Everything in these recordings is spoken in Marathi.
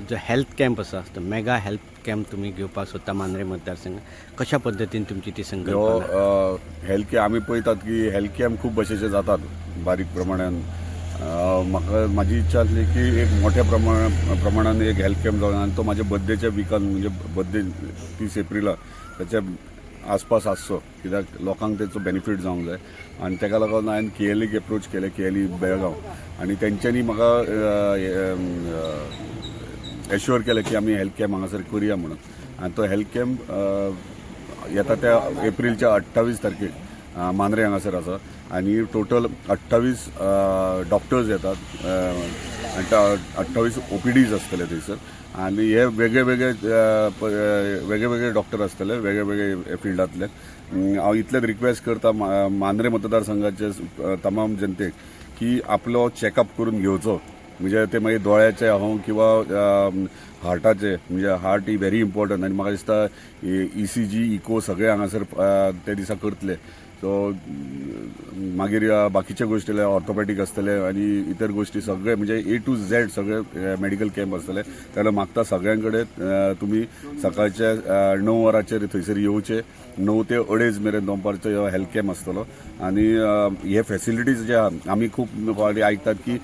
जो हेल्थ कॅम्प आसा तो मेगा हेल्थ कॅम्प तुम्ही घेवपाक सोदता मांद्रे मतदारसंघ कशा पद्दतीन तुमची ती संकल्पना? हेल्थ कॅम्प आमी पळयतात की हेल्थ कॅम्प खूप भशेचे जातात बारीक प्रमाणान. म्हाका माझी इच्छा आसली की एक मोठ्या प्रमाणान एक हेल्थ कॅम्प जावन आनी तो माझ्या बर्थडेच्या विकान म्हणजे बर्थडे 30 एप्रिला त्याच्या आसपास आसचो, कित्याक लोकांक तेचो बेनिफीट जावंक जाय. आनी ताका लागून हांवें केएलईक एप्रोच केलें, केएलई बेळगांव, आनी तेंच्यांनी म्हाका एश्युअर केलें की आमी हेल्थ कॅम्प हांगासर करुया म्हणून. आनी तो हेल्थ कॅम्प येता त्या एप्रिलच्या 28 तारखेक मांद्रे हांगासर आसा. आनी टोटल 28 डॉक्टर्स येतात आनी 28 ओपीडीज आसतले थंयसर. आनी हे वेगळे वेगळे डॉक्टर आसतले वेगळे वेगळे फिल्डांतले. हांव इतलेच रिक्वेस्ट करता मांद्रे मतदारसंघाचे तमाम जनतेक की आपलो चॅकअप करून घेवचो. म्हणजे ते मागीर दोळ्याचे हांव किंवा हार्टाचे, म्हणजे हार्ट ही व्हेरी इम्पॉर्टंट. आनी म्हाका दिसता ECG इको सगळे हांगासर ते दिसा करतले. सो मागीर बाकीचे गोष्टी ऑर्थोपॅडीक आसतले आनी इतर गोष्टी सगळे म्हणजे A to Z सगळे मेडिकल कॅम्प आसतले. जाल्यार मागता सगळ्यां कडेन तुमी सकाळचे 9 वरांचेर थंयसर येवचे. 9 ते 2:30 मेरेन दनपारचो हेल्थ कॅम्प आसतलो. आनी हे फॅसिलिटीज जे आहा आमी खूब फावटी आयकतात की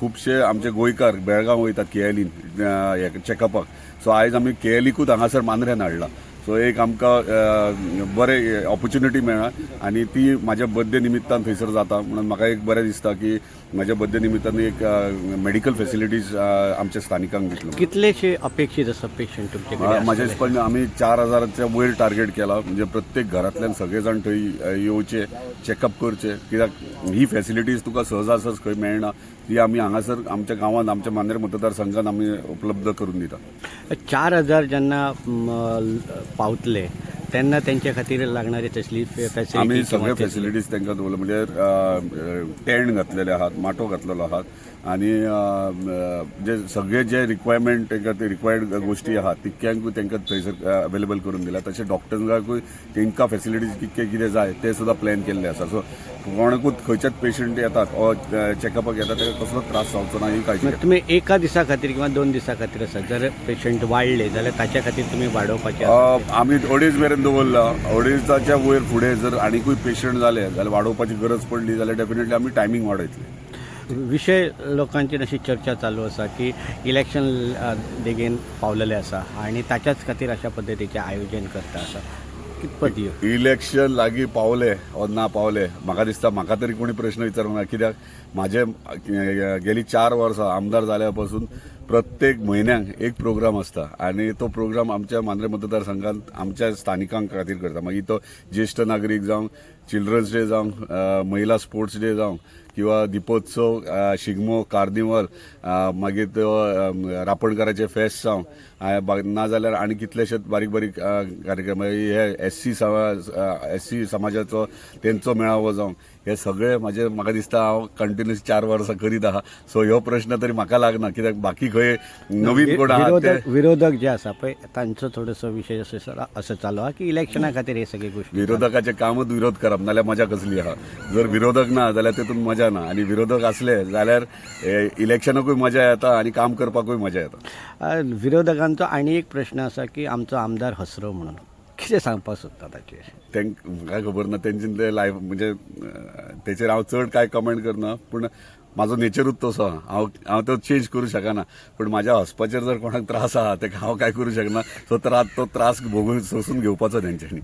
खुबशे आमचे गोंयकार बेळगांव वयतात केएलईन चॅकअपाक. सो आयज आमी केएलईकूच हांगासर मांद्र्यान हाडला. सो एक आमकां बरें ऑपॉर्च्युनिटी मेळ्ळा आनी ती म्हाज्या बर्थडे निमित्तान थंयसर जाता म्हणून म्हाका एक बरें दिसता की म्हाज्या बर्थडे निमित्तान एक मेडिकल फॅसिलिटीज आमच्या स्थानिकांक दितलो. कितलेशे अपेक्षीत आसा पेशंट तुमचे कडेन? म्हाज्या हिसपान आमी 4000च्या वयर टार्गेट केला. म्हणजे प्रत्येक घरांतल्यान सगळे जाण थंय येवचे, चॅकअप करचे, कित्याक ही फॅसिलिटीज तुका सहजासहज खंय मेळना. ती आमी हांगासर आमच्या गांवांत आमच्या मांद्रे मतदारसंघात आमी उपलब्ध करून दिता. 4000 जेन्ना पावतले तेन्ना तेंच्या खातीर लागणारी तसली फॅसिलिटी आमी सगळे फॅसिलिटीज तांकां दवरले. म्हणजे टेंट घातलेले आहात, माटो घातलेलो आहात आनी जे सगळे जे रिक्वायरमेंट तांकां ते रिक्वायर्ड गोष्टी आहात तितक्यांकूय तांकां थंयसर अवेलेबल करून दिल्या. तशें डॉक्टर्सांकूय तांकां फॅसिलिटीज कितके कितें जाय ते सुद्दां प्लॅन केल्ले आसा. सो कोणाकूच खंयचेच पेशंट येतात वा चॅकअपाक येतात ताका कसलो त्रास जावचो ना ही काळजी. तुम्ही एका दिसा खातीर किंवा 2 दिसा खातीर आसा जर पेशंट वाडले जाल्यार ताच्या खातीर तुमी वाडोवपाचे आमी 2:30 मेरेन दवरला. 2:30च्या वयर फुडें जर आनीकूय पेशंट जाले जाल्यार वाडोवपाची गरज पडली जाल्यार डेफिनेटली आमी टायमींग वाडयतले. विशय लोकांची अशी चर्चा चालू आसा की इलेक्शन बेगीन पावलेले आसा आणि ताच्याच खातीर अशा पद्दतीचे आयोजन करता आसा. कितपत इलेक्शन लागीं पावले वा ना पावले म्हाका दिसता म्हाका तरी कोणी प्रश्न विचारूंक ना. कित्याक म्हाजे गेली 4 वर्सां आमदार जाल्या पासून प्रत्येक म्हयन्याक एक प्रोग्राम आसता आनी तो प्रोग्राम आमच्या मांद्रे मतदारसंघात आमच्या स्थानिकांक खातीर करता. मागीर तो ज्येश्ठ नागरीक जावं, चिल्ड्रन्स डे जावं, महिला स्पोर्ट्स डे जावं किंवा दिपोत्सव, शिगमो, कार्निवल, मागीर तो रापणकाराचे फेस्ट जावं नाजाल्यार आनी कितलेशेच बारीक बारीक कार्यक्रम हे SC समाजाचो तेंचो मेळावो जावं हे सगळे म्हाका दिसता हांव कंटिन्युअस 4 वर्सां करीत आहा. सो ह्यो प्रश्न तरी म्हाका लागना. कित्याक बाकी खंय नवीन कोण आहा ते विरोधक जे आसा पळय तांचो थोडोसो विशय असो चालू आहा की इलेक्शना खातीर हे सगळे गोष्टी विरोधकाचे कामच विरोध करप नाल्यार मजा कसली आहा. जर विरोधक ना जाल्यार तेतून मजा ना आनी विरोधक असले जाल्यार इलेक्शनाकूय मजा येता आनी काम करपाकूय मजा येता. विरोधकांचो आनी एक प्रश्न आसा की आमचो आमदार हसरो म्हणून कितें सांगपाक सोदता ताचेर? म्हाका खबर ना तेंच्यान ते लायव्ह म्हणजे तेचेर हांव चड कांय कमेंट करना. पूण म्हाजो नेचरूच तसो आहा. हांव तो चेंज करूं शकना. पूण म्हाज्या हसपाचेर जर कोणाक त्रास आहा तेका हांव काय करूं शकना. तो त्रास भोगून सोसून घेवपाचो तेंच्यांनी.